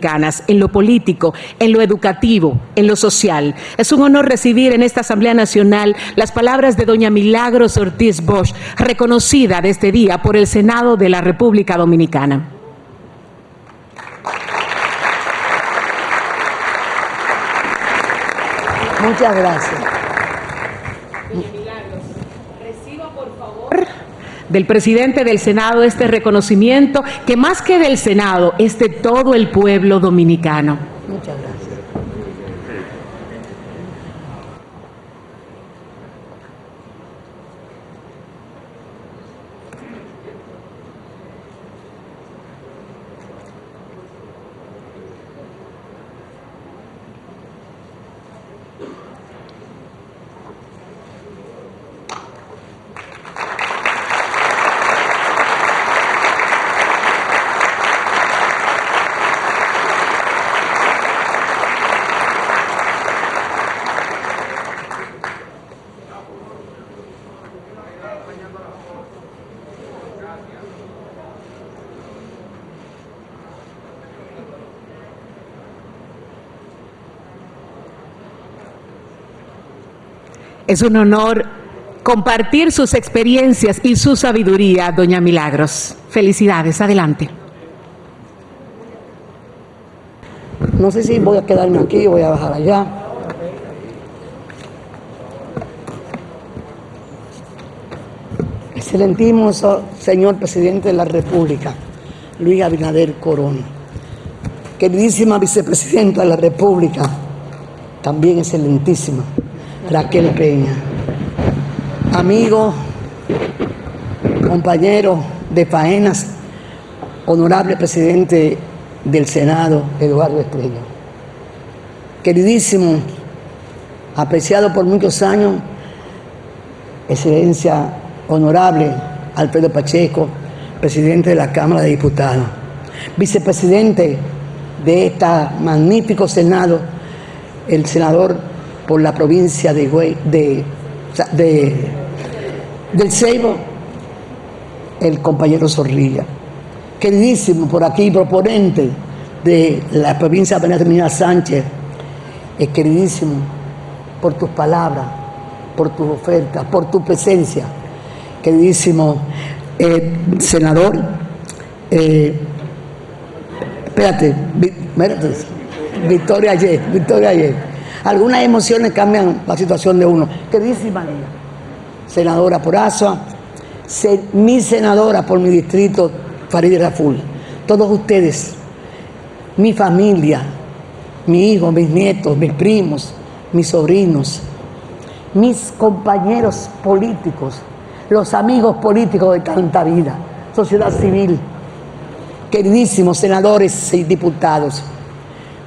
dominicanas, en lo políco, en lo educativo, en lo social. Es un honor recibir en esta Asamblea Nacional las palabras de doña Milagros Ortiz Bosch, reconocida de este día por el Senado de la República Dominicana. Muchas gracias. Doña Milagros, reciba por favor del presidente del Senado este reconocimiento, que más que del Senado es de todo el pueblo dominicano. Muchas gracias. Es un honor compartir sus experiencias y su sabiduría, doña Milagros. Felicidades, adelante. No sé si voy a quedarme aquí o voy a bajar allá. Excelentísimo señor presidente de la República, Luis Abinader Corona. Queridísima vicepresidenta de la República, también excelentísima, Raquel Peña. Amigo, compañero de faenas, honorable presidente del Senado, Eduardo Estrella. Queridísimo, apreciado por muchos años, excelencia honorable Alfredo Pacheco, presidente de la Cámara de Diputados, vicepresidente de este magnífico Senado, el senador por la provincia del Ceibo, el compañero Zorrilla. Queridísimo por aquí, proponente de la provincia de Benjamín Sánchez, queridísimo por tus palabras, por tus ofertas, por tu presencia. Queridísimo senador, Victoria ayer. Algunas emociones cambian la situación de uno. Queridísima senadora por Azua, mi senadora por mi distrito, Farideh Raful, todos ustedes, mi familia, mi hijo, mis nietos, mis primos, mis sobrinos, mis compañeros políticos, los amigos políticos de tanta vida, sociedad civil, queridísimos senadores y diputados,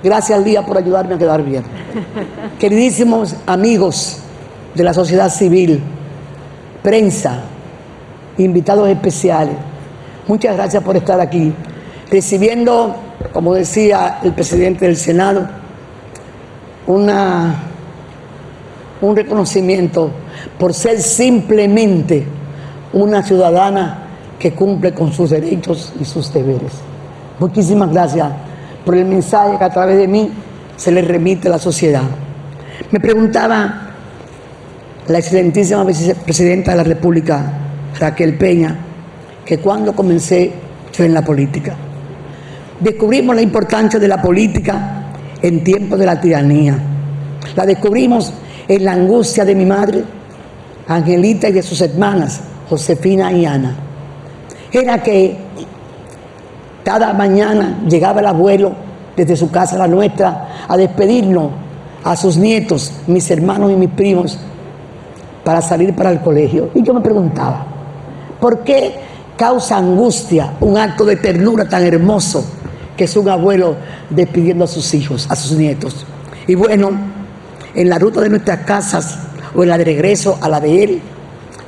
gracias Lía por ayudarme a quedar bien. Queridísimos amigos de la sociedad civil, prensa, invitados especiales, muchas gracias por estar aquí, recibiendo, como decía el presidente del Senado, un reconocimiento por ser simplemente una ciudadana que cumple con sus derechos y sus deberes. Muchísimas gracias por el mensaje que a través de mí se le remite a la sociedad. Me preguntaba la excelentísima vicepresidenta de la República, Raquel Peña, que cuando comencé yo en la política. Descubrimos la importancia de la política en tiempos de la tiranía. La descubrimos en la angustia de mi madre, Angelita, y de sus hermanas, Josefina y Ana. Era que cada mañana llegaba el abuelo desde su casa, la nuestra, a despedirnos a sus nietos, mis hermanos y mis primos, para salir para el colegio. Y yo me preguntaba, ¿por qué causa angustia un acto de ternura tan hermoso que es un abuelo despidiendo a sus hijos, a sus nietos? Y bueno, en la ruta de nuestras casas o en la de regreso a la de él,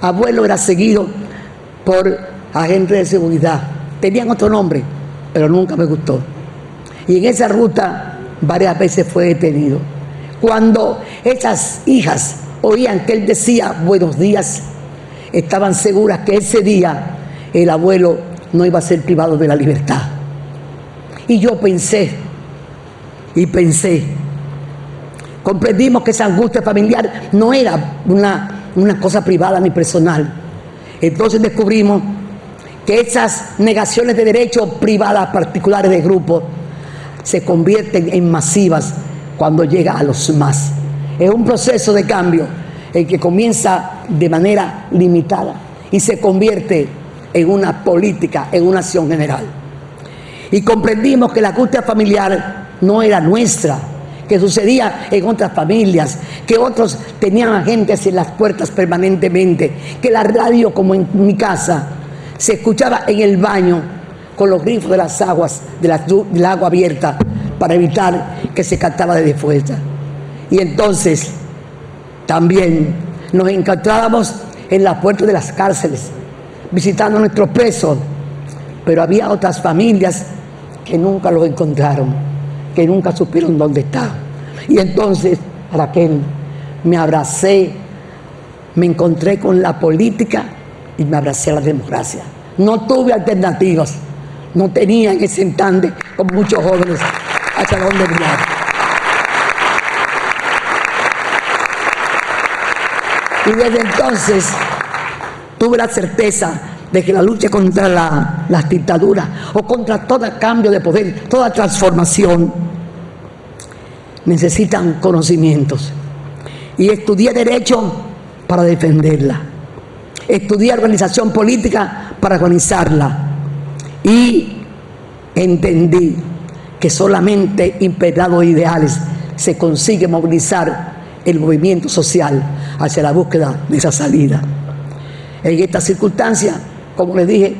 abuelo era seguido por agentes de seguridad. Tenían otro nombre, pero nunca me gustó. Y en esa ruta varias veces fue detenido. Cuando esas hijas oían que él decía buenos días, estaban seguras que ese día el abuelo no iba a ser privado de la libertad. Y yo pensé, y pensé. Comprendimos que esa angustia familiar no era una cosa privada ni personal. Entonces descubrimos que esas negaciones de derechos privadas particulares de grupos se convierten en masivas cuando llega a los más. Es un proceso de cambio el que comienza de manera limitada y se convierte en una política, en una acción general. Y comprendimos que la angustia familiar no era nuestra, que sucedía en otras familias, que otros tenían agentes en las puertas permanentemente, que la radio, como en mi casa, se escuchaba en el baño con los grifos de las aguas, del agua abierta, para evitar que se captara desde fuera. Y entonces también nos encontrábamos en las puertas de las cárceles, visitando a nuestros presos, pero había otras familias que nunca los encontraron, que nunca supieron dónde estaban. Y entonces, Raquel, me abracé, me encontré con la política y me abracé a la democracia. No tuve alternativas, no tenía en ese instante, como muchos jóvenes, hacia dónde mirar. Y desde entonces tuve la certeza de que la lucha contra las dictaduras o contra todo cambio de poder, toda transformación, necesitan conocimientos. Y estudié Derecho para defenderla. Estudié organización política para organizarla. Y entendí que solamente impedrado de ideales se consigue movilizar el movimiento social hacia la búsqueda de esa salida. En esta circunstancia, como les dije,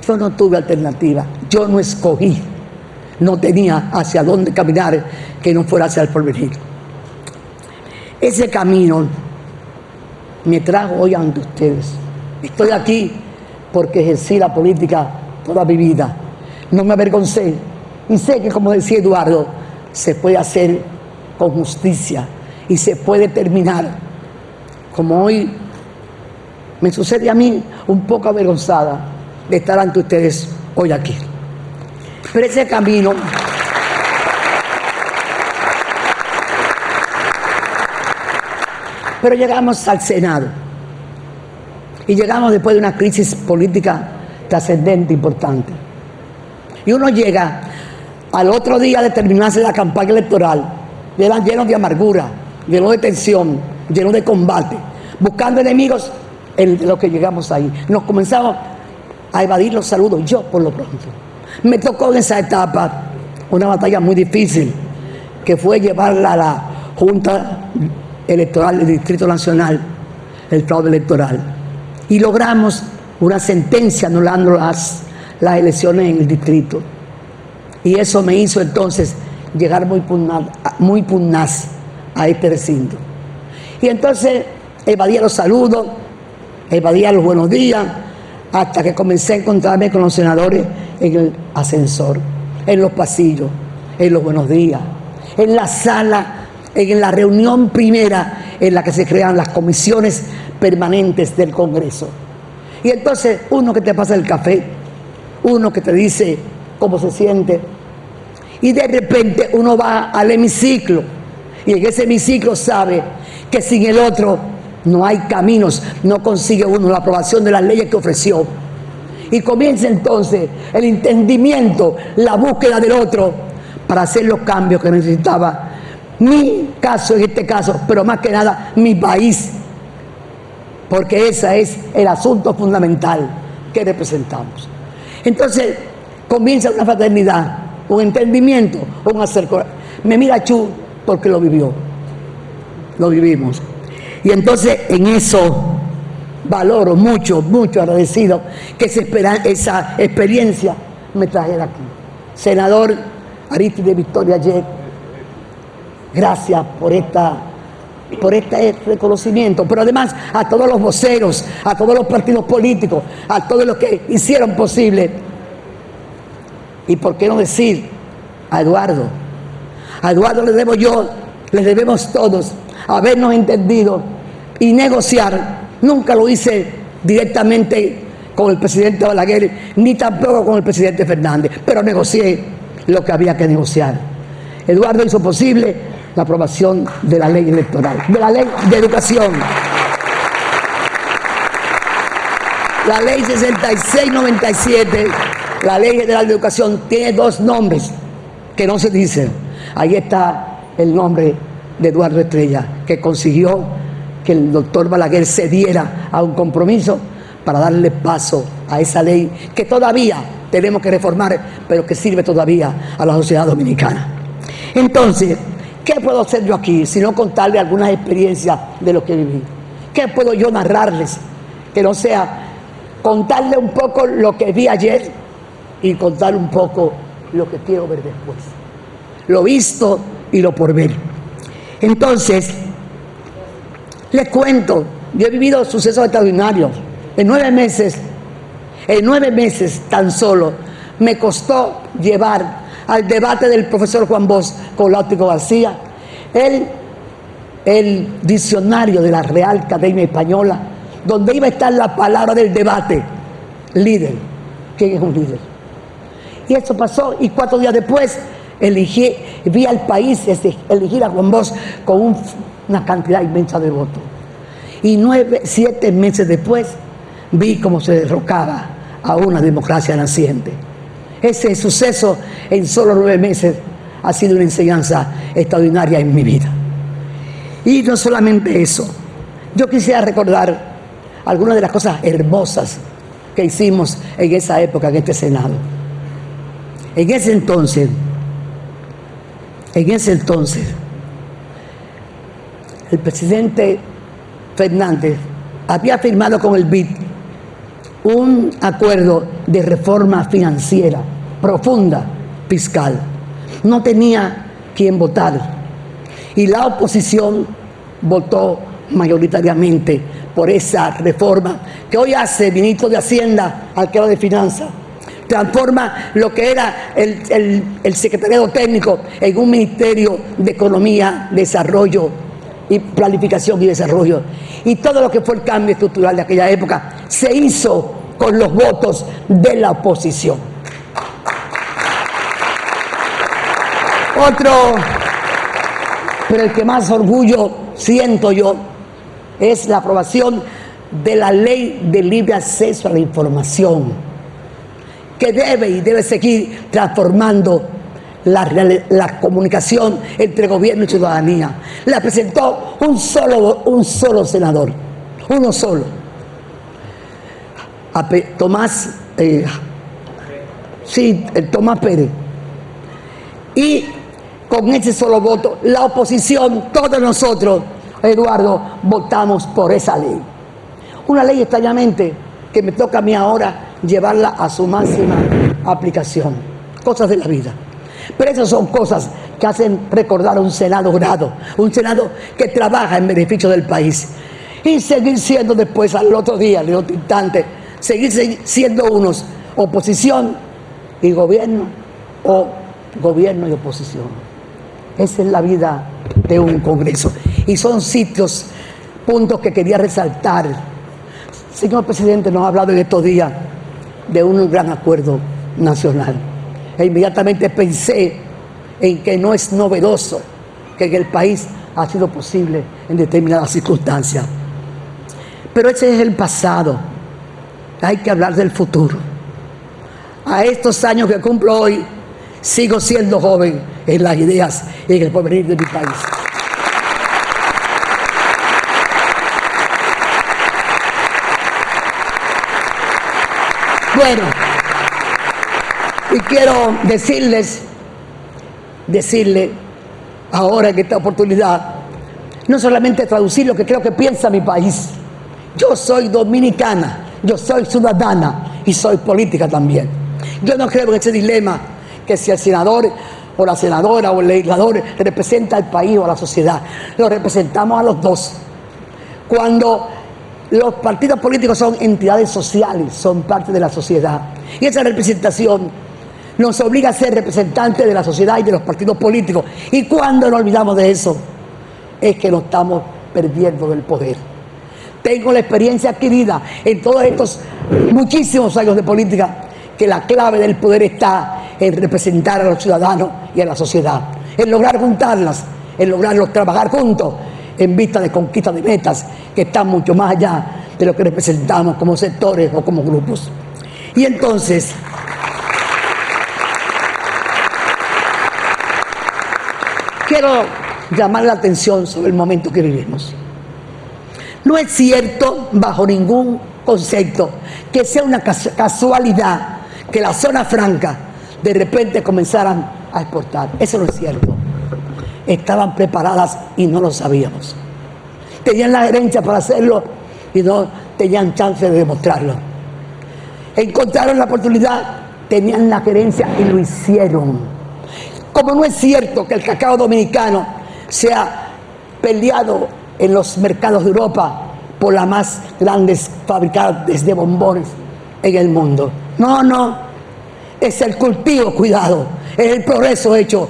yo no tuve alternativa, yo no escogí, no tenía hacia dónde caminar que no fuera hacia el porvenir. Ese camino me trajo hoy ante ustedes. Estoy aquí porque ejercí la política toda mi vida. No me avergoncé y sé que, como decía Eduardo, se puede hacer con justicia y se puede terminar, como hoy me sucede a mí, un poco avergonzada de estar ante ustedes hoy aquí. Pero ese camino pero llegamos al Senado y llegamos después de una crisis política trascendente, importante. Y uno llega al otro día de terminarse la campaña electoral, lleno de amargura, lleno de tensión, lleno de combate, buscando enemigos en lo que llegamos ahí. Nos comenzamos a evadir los saludos, yo por lo pronto. Me tocó en esa etapa una batalla muy difícil, que fue llevarla a la Junta Electoral del Distrito Nacional, el fraude electoral. Y logramos una sentencia anulando las elecciones en el distrito. Y eso me hizo entonces llegar muy pugnaz a este recinto. Y entonces evadía los saludos, evadía los buenos días, hasta que comencé a encontrarme con los senadores en el ascensor, en los pasillos, en los buenos días, en la sala, en la reunión primera en la que se crean las comisiones permanentes del Congreso. Y entonces uno que te pasa el café, uno que te dice cómo se siente, y de repente uno va al hemiciclo, y en ese hemiciclo sabe que sin el otro no hay caminos, no consigue uno la aprobación de las leyes que ofreció. Y comienza entonces el entendimiento, la búsqueda del otro para hacer los cambios que necesitaba mi caso, en este caso, pero más que nada mi país, porque ese es el asunto fundamental que representamos. Entonces comienza una fraternidad, un entendimiento, un acercamiento. Me mira Chu porque lo vivió, lo vivimos. Y entonces en eso valoro mucho, mucho agradecido que esa experiencia me trajera aquí. Senador Arístide Victoria Yek, gracias por este reconocimiento, pero además a todos los voceros, a todos los partidos políticos, a todos los que hicieron posible. Y por qué no decir a Eduardo. A Eduardo le debo yo, les debemos todos habernos entendido y negociar. Nunca lo hice directamente con el presidente Balaguer, ni tampoco con el presidente Fernández, pero negocié lo que había que negociar. Eduardo hizo posible la aprobación de la ley electoral, de la ley de educación. La ley 6697, la ley general de educación, tiene dos nombres que no se dicen. Ahí está el nombre de Eduardo Estrella, que consiguió que el doctor Balaguer cediera a un compromiso para darle paso a esa ley que todavía tenemos que reformar, pero que sirve todavía a la sociedad dominicana. Entonces, ¿qué puedo hacer yo aquí si no contarle algunas experiencias de lo que viví? ¿Qué puedo yo narrarles que no sea contarle un poco lo que vi ayer y contarle un poco lo que quiero ver después? Lo visto y lo por ver. Entonces, les cuento, yo he vivido sucesos extraordinarios. En 9 meses tan solo me costó llevar al debate del profesor Juan Bosch con Láutico García el diccionario de la Real Academia Española, donde iba a estar la palabra del debate, líder. ¿Quién es un líder? Y eso pasó, y 4 días después vi al país elegir a Juan Bosch con una cantidad inmensa de votos. Y 7 meses después vi cómo se derrocaba a una democracia naciente. Ese suceso en solo 9 meses ha sido una enseñanza extraordinaria en mi vida. Y no solamente eso, yo quisiera recordar algunas de las cosas hermosas que hicimos en esa época en este Senado. En ese entonces, el presidente Fernández había firmado con el BID un acuerdo de reforma financiera profunda, fiscal. No tenía quien votar y la oposición votó mayoritariamente por esa reforma que hoy hace el ministro de Hacienda, arquero de Finanzas. Transforma lo que era el secretariado técnico en un ministerio de Economía, Desarrollo y Planificación y Desarrollo. Y todo lo que fue el cambio estructural de aquella época se hizo con los votos de la oposición. Pero el que más orgullo siento yo es la aprobación de la Ley de Libre Acceso a la Información, que debe seguir transformando la comunicación entre gobierno y ciudadanía. La presentó un solo senador, uno solo, Tomás Pérez. Y con ese solo voto, la oposición, todos nosotros, Eduardo, votamos por esa ley. Una ley extrañamente que me toca a mí ahora llevarla a su máxima aplicación. Cosas de la vida. Pero esas son cosas que hacen recordar a un Senado grado, un Senado que trabaja en beneficio del país. Y seguir siendo después, al otro día, al otro instante, seguir siendo unos oposición y gobierno, o gobierno y oposición. Esa es la vida de un Congreso. Y son puntos que quería resaltar. Señor presidente, nos ha hablado en estos días de un gran acuerdo nacional. E inmediatamente pensé en que no es novedoso que en el país ha sido posible en determinadas circunstancias. Pero ese es el pasado. Hay que hablar del futuro. A estos años que cumplo hoy, sigo siendo joven en las ideas y en el porvenir de mi país. Bueno, y quiero decirle ahora en esta oportunidad, no solamente traducir lo que creo que piensa mi país. Yo soy dominicana, yo soy ciudadana y soy política también. Yo no creo en ese dilema que si el senador o la senadora o el legislador representa al país o a la sociedad. Lo representamos a los dos. Cuando los partidos políticos son entidades sociales, son parte de la sociedad. Y esa representación nos obliga a ser representantes de la sociedad y de los partidos políticos. Y cuando nos olvidamos de eso, es que nos estamos perdiendo del poder. Tengo la experiencia adquirida en todos estos muchísimos años de política, que la clave del poder está en representar a los ciudadanos y a la sociedad. en lograr juntarlas, en lograrlo trabajar juntos en vista de conquista de metas que están mucho más allá de lo que representamos como sectores o como grupos. Y entonces, quiero llamar la atención sobre el momento que vivimos. No es cierto, bajo ningún concepto, que sea una casualidad que la zona franca de repente comenzaran a exportar. Eso no es cierto. Estaban preparadas y no lo sabíamos. Tenían la gerencia para hacerlo y no tenían chance de demostrarlo. Encontraron la oportunidad, tenían la gerencia y lo hicieron. Como no es cierto que el cacao dominicano sea peleado en los mercados de Europa por las más grandes fabricantes de bombones en el mundo. No, no. Es el cultivo cuidado, es el progreso hecho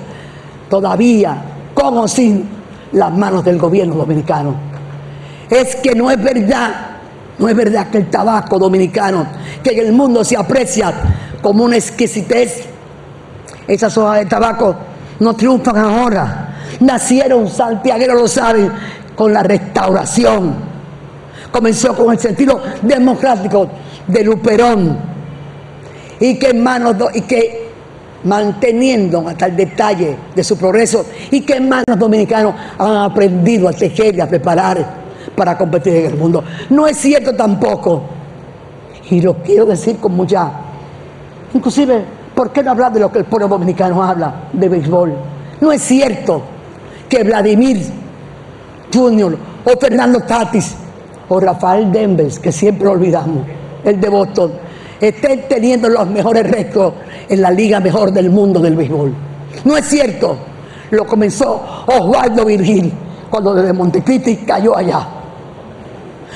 todavía con o sin las manos del gobierno dominicano. Es que no es verdad que el tabaco dominicano, que en el mundo se aprecia como una exquisitez, esas hojas de tabaco no triunfan ahora. Nacieron, santiagueros lo saben, con la restauración. Comenzó con el sentido democrático de Luperón y que manteniendo hasta el detalle de su progreso y que manos dominicanos han aprendido a tejer y a preparar para competir en el mundo. No es cierto tampoco, y lo quiero decir con mucha, inclusive, ¿por qué no hablar de lo que el pueblo dominicano habla de béisbol? No es cierto que Vladimir Jr. o Fernando Tatis o Rafael Devers, que siempre lo olvidamos, el de Boston, estén teniendo los mejores récords en la liga mejor del mundo del béisbol. No es cierto. Lo comenzó Osvaldo Virgil cuando desde Montecristi cayó allá.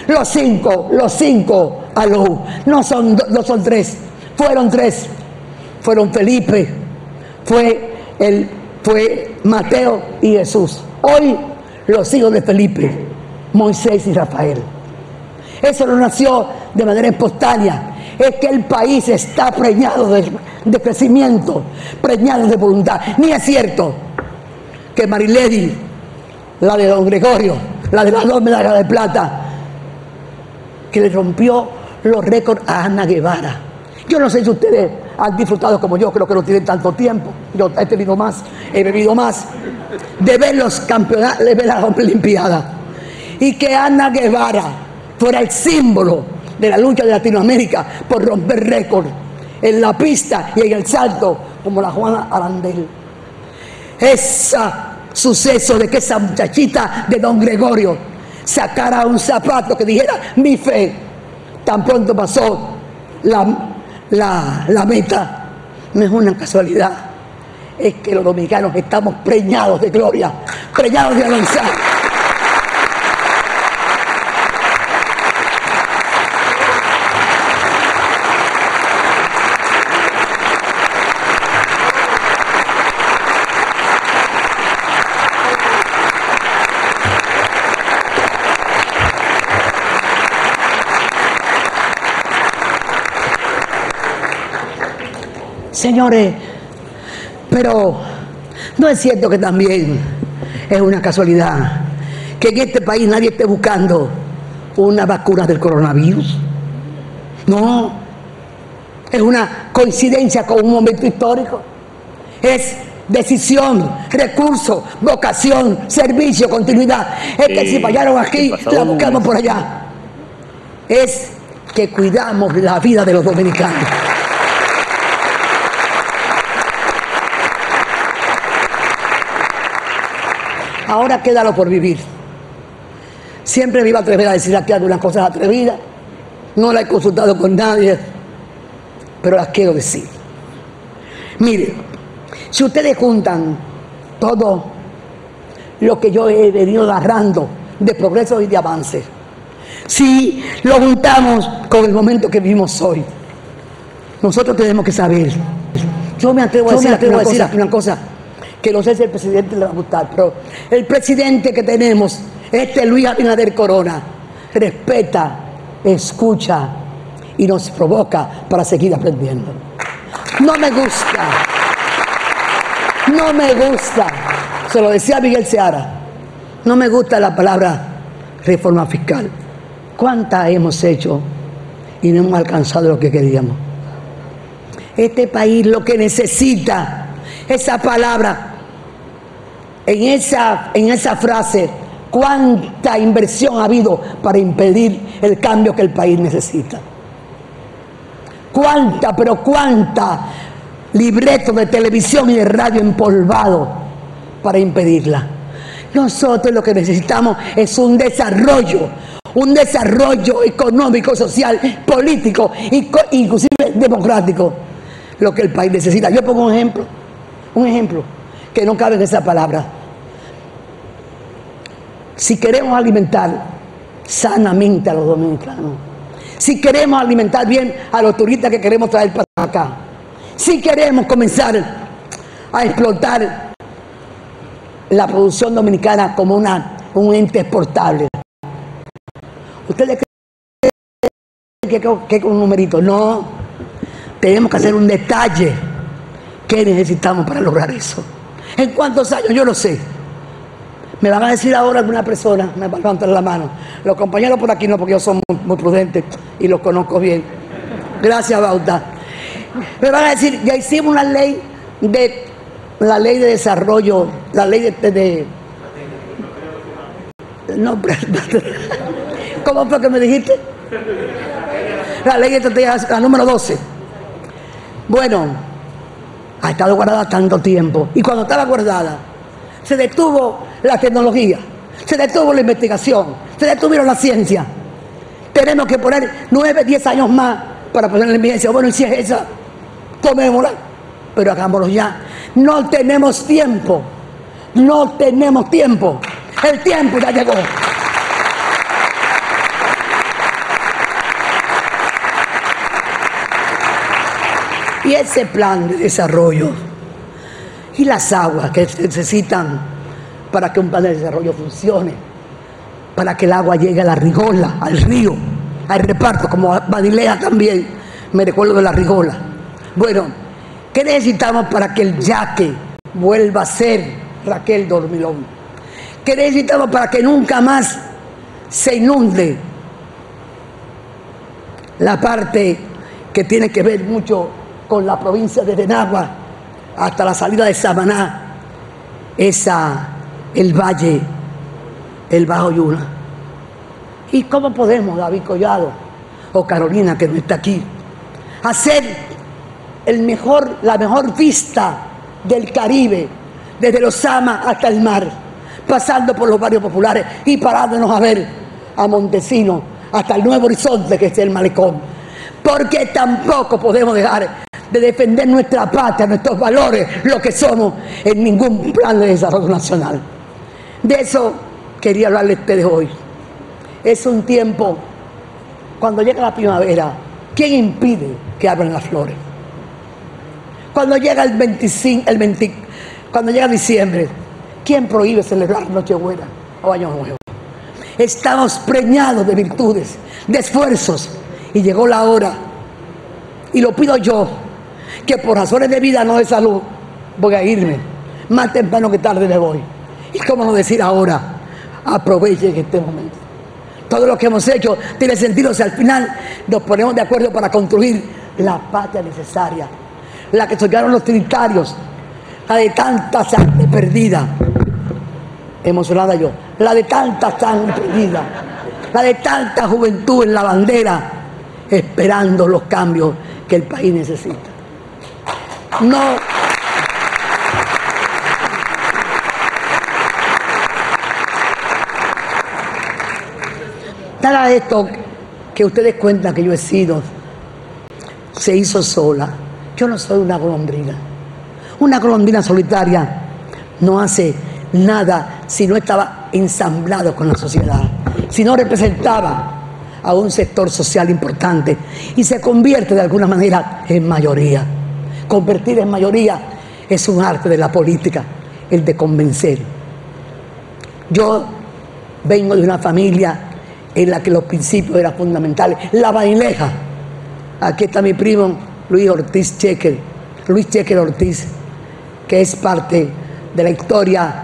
Los cinco a Lowe, no son tres, fueron tres. Fueron Felipe, fue Mateo y Jesús. Hoy los hijos de Felipe, Moisés y Rafael. Eso no nació de manera espontánea. Es que el país está preñado de crecimiento, preñado de voluntad. Ni es cierto que Marilady, la de don Gregorio, la de las 2 medallas de plata, que le rompió los récords a Ana Guevara. Yo no sé si ustedes han disfrutado como yo, creo que no tienen tanto tiempo. Yo he tenido más, he bebido más, de ver los campeonatos, de ver las Olimpiadas. Y que Ana Guevara fuera el símbolo de la lucha de Latinoamérica por romper récord en la pista y en el salto, como la Juana Arandel. Ese suceso de que esa muchachita de don Gregorio sacara un zapato que dijera mi fe, tan pronto pasó la meta, no es una casualidad, es que los dominicanos estamos preñados de gloria, preñados de avanzar. Señores, pero no es cierto que también es una casualidad que en este país nadie esté buscando una vacuna del coronavirus. No, es una coincidencia con un momento histórico. Es decisión, recurso, vocación, servicio, continuidad. Es que si fallaron aquí, la buscamos por allá. Es que cuidamos la vida de los dominicanos. Ahora quédalo por vivir. Siempre me iba a atrever a decir aquí algunas cosas atrevidas. No la he consultado con nadie, pero las quiero decir. Miren, si ustedes juntan todo lo que yo he venido narrando de progreso y de avance, si lo juntamos con el momento que vivimos hoy, nosotros tenemos que saber. Yo me atrevo a decir una cosa que no sé si el presidente le va a gustar, pero el presidente que tenemos, Luis Abinader Corona, respeta, escucha y nos provoca para seguir aprendiendo. No me gusta Se lo decía Miguel Seara. No me gusta la palabra reforma fiscal. ¿Cuántas hemos hecho y no hemos alcanzado lo que queríamos? Este país lo que necesita, esa palabra, en esa frase, cuánta inversión ha habido para impedir el cambio que el país necesita. Cuánta, pero cuánta libretos de televisión y de radio empolvado para impedirla. Nosotros lo que necesitamos es un desarrollo económico, social, político, inclusive democrático, lo que el país necesita. Yo pongo un ejemplo que no cabe en esa palabra. Si queremos alimentar sanamente a los dominicanos, si queremos alimentar bien a los turistas que queremos traer para acá, si queremos comenzar a explotar la producción dominicana como un ente exportable, ¿ustedes creen que con un numerito? No, tenemos que hacer un detalle. ¿Qué necesitamos para lograr eso? ¿En cuántos años? Yo no sé. Me van a decir ahora alguna persona, me van a levantar la mano. Los compañeros por aquí no, porque ellos son muy prudentes y los conozco bien. Gracias, Bauta. Me van a decir, ya hicimos la ley de desarrollo, la ley de no, ¿cómo fue que me dijiste? La ley de estrategia, la número 12. Bueno, ha estado guardada tanto tiempo. Y cuando estaba guardada, se detuvo la tecnología, se detuvo la investigación, se detuvieron la ciencia. Tenemos que poner 9, 10 años más para ponerle en vigencia. Bueno, y si es esa, tomémosla, pero hagámoslo ya. No tenemos tiempo, no tenemos tiempo. El tiempo ya llegó. Y ese plan de desarrollo y las aguas que se necesitan para que un plan de desarrollo funcione, para que el agua llegue a la rigola, al río, al reparto, como Badilea también, me recuerdo de la rigola. Bueno, ¿qué necesitamos para que el yaque vuelva a ser Raquel Dormilón? ¿Qué necesitamos para que nunca más se inunde la parte que tiene que ver mucho con la provincia de Denagua hasta la salida de Samaná, el valle, el Bajo Yuna? ¿Y cómo podemos, David Collado o Carolina, que no está aquí, hacer la mejor vista del Caribe, desde los Sama hasta el mar, pasando por los barrios populares y parándonos a ver a Montesino hasta el Nuevo Horizonte, que es el malecón? Porque tampoco podemos dejar de defender nuestra patria, nuestros valores, lo que somos, en ningún plan de desarrollo nacional. De eso quería hablarles a ustedes hoy. Es un tiempo, cuando llega la primavera, ¿quién impide que abran las flores? Cuando llega cuando llega diciembre, ¿quién prohíbe celebrar Nochebuena o Año Nuevo? Estamos preñados de virtudes, de esfuerzos, y llegó la hora, y lo pido yo, que por razones de vida, no de salud, voy a irme. Más temprano que tarde me voy. Y cómo no decir ahora, aprovechen este momento. Todo lo que hemos hecho tiene sentido si al final nos ponemos de acuerdo para construir la patria necesaria, la que soñaron los trinitarios, la de tanta sangre perdida, emocionada yo, la de tanta sangre perdida, la de tanta juventud en la bandera, esperando los cambios que el país necesita. No. Nada de esto que ustedes cuentan que yo he sido, se hizo sola. Yo no soy una golondrina. Una golondrina solitaria no hace nada si no estaba ensamblado con la sociedad, si no representaba a un sector social importante y se convierte de alguna manera en mayoría. Convertir en mayoría es un arte de la política, el de convencer. Yo vengo de una familia en la que los principios eran fundamentales. La Baileja. Aquí está mi primo Luis Checker Ortiz, que es parte de la historia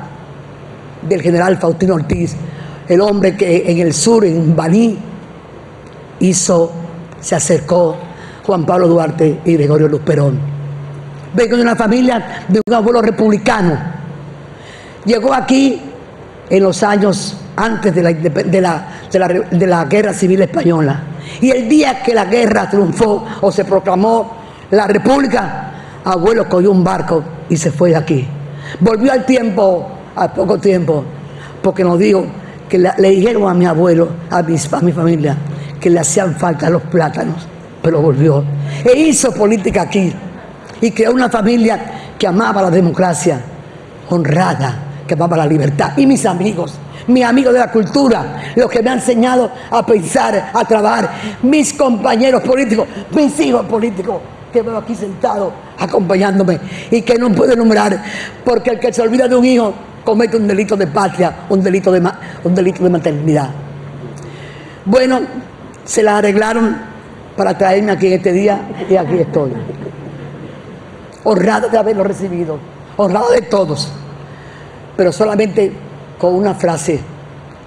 del general Faustino Ortiz, el hombre que en el sur, en Baní, se acercó Juan Pablo Duarte y Gregorio Luperón. Vengo de una familia de un abuelo republicano. Llegó aquí en los años antes de la Guerra Civil Española. Y el día que la guerra triunfó o se proclamó la República, abuelo cogió un barco y se fue de aquí. Volvió al poco tiempo, porque nos dijo que le dijeron a mi abuelo, a mi familia, que le hacían falta los plátanos, pero volvió. E hizo política aquí y creó una familia que amaba la democracia, honrada, que amaba la libertad. Y mis amigos de la cultura, los que me han enseñado a pensar, a trabajar, mis compañeros políticos, mis hijos políticos, que veo aquí sentados acompañándome y que no puedo enumerar, porque el que se olvida de un hijo comete un delito de patria, un delito de maternidad. Bueno, se la arreglaron para traerme aquí este día y aquí estoy. Honrado de haberlo recibido, honrado de todos, pero solamente con una frase: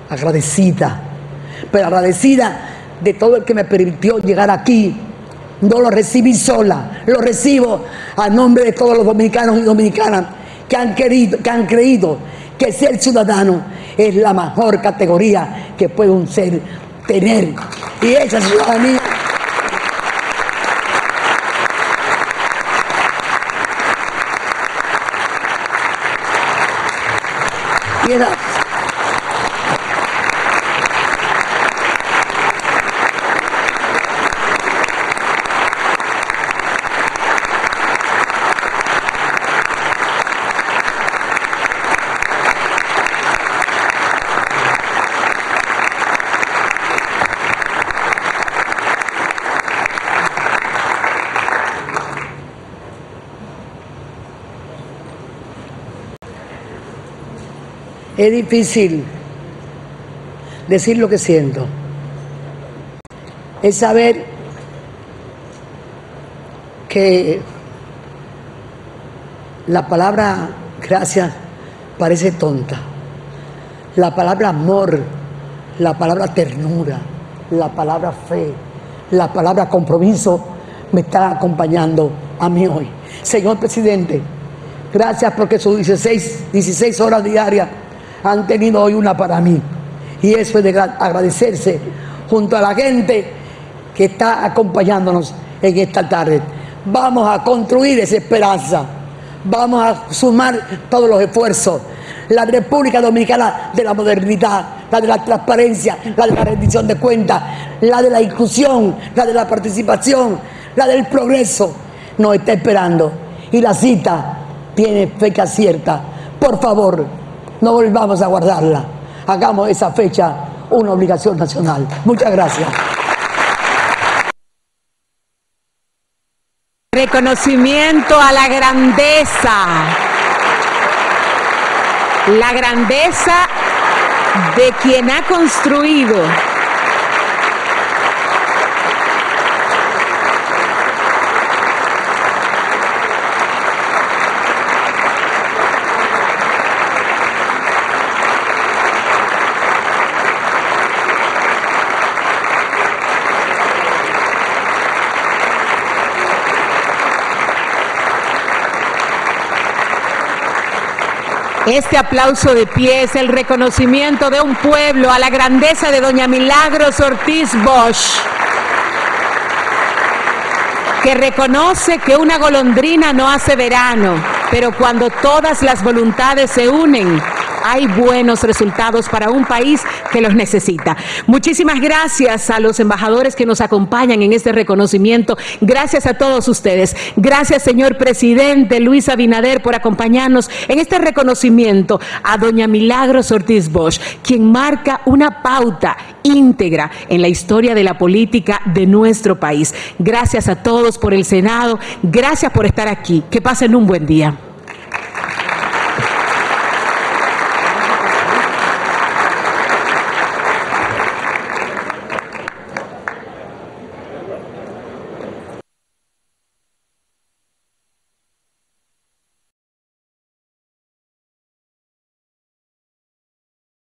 agradecida, pero agradecida de todo el que me permitió llegar aquí. No lo recibí sola, lo recibo a nombre de todos los dominicanos y dominicanas que han creído que ser ciudadano es la mejor categoría que puede un ser tener. Y esa ciudadanía es difícil decir lo que siento. Es saber que la palabra gracias parece tonta. La palabra amor, la palabra ternura, la palabra fe, la palabra compromiso me está acompañando a mí hoy. Señor presidente, gracias porque sus 16 horas diarias han tenido hoy una para mí. Y eso es de agradecerse junto a la gente que está acompañándonos en esta tarde. Vamos a construir esa esperanza. Vamos a sumar todos los esfuerzos. La República Dominicana de la modernidad, la de la transparencia, la de la rendición de cuentas, la de la inclusión, la de la participación, la del progreso, nos está esperando. Y la cita tiene fecha cierta. Por favor, no volvamos a guardarla. Hagamos esa fecha una obligación nacional. Muchas gracias. Reconocimiento a la grandeza de quien ha construido este aplauso de pie, es el reconocimiento de un pueblo a la grandeza de doña Milagros Ortiz Bosch, que reconoce que una golondrina no hace verano, pero cuando todas las voluntades se unen, hay buenos resultados para un país que los necesita. Muchísimas gracias a los embajadores que nos acompañan en este reconocimiento. Gracias a todos ustedes. Gracias, señor presidente Luis Abinader, por acompañarnos en este reconocimiento a doña Milagros Ortiz Bosch, quien marca una pauta íntegra en la historia de la política de nuestro país. Gracias a todos por el Senado. Gracias por estar aquí. Que pasen un buen día.